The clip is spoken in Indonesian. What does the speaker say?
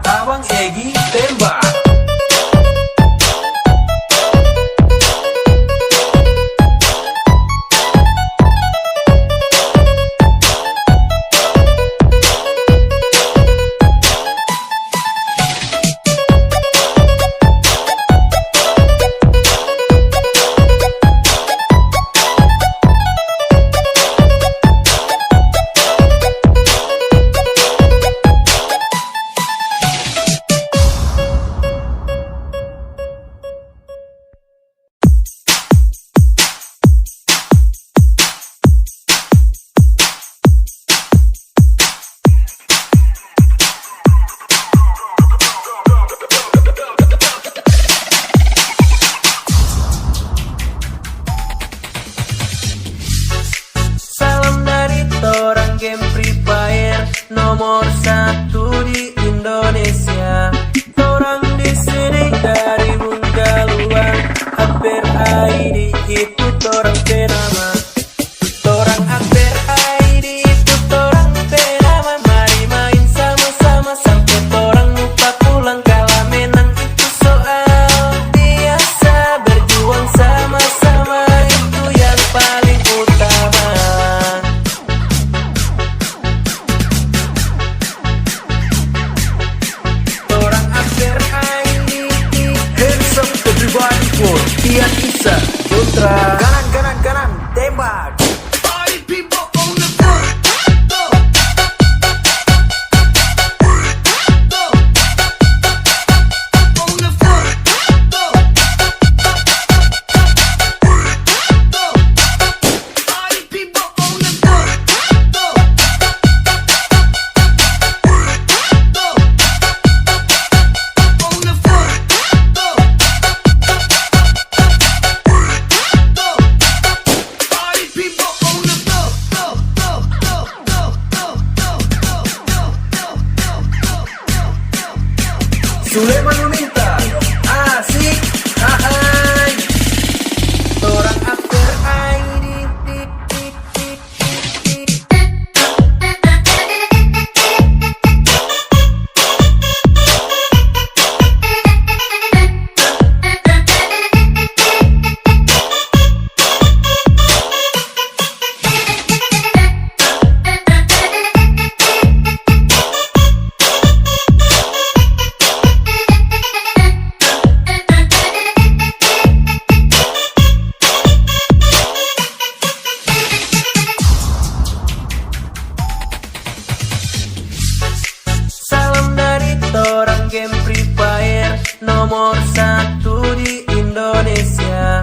Abang Egy tembak. Game Free Fire nomor 1 di Indonesia. Orang di sini dari Munjaluan, hampir ID itu orang penama. Orang hampir ID itu orang penama. Mari main sama-sama sampai orang lupa pulang. Kalah menang itu soal biasa, berjuang sama-sama itu yang paling utama. Everybody for Tian Isa Putra. Kanan, tembak. Party people on the front. On the front. Party people on the front. On the front. Sulaiman meminta asik, ahai. Orang hampir ID. Orang Game Free Fire nomor 1 di Indonesia.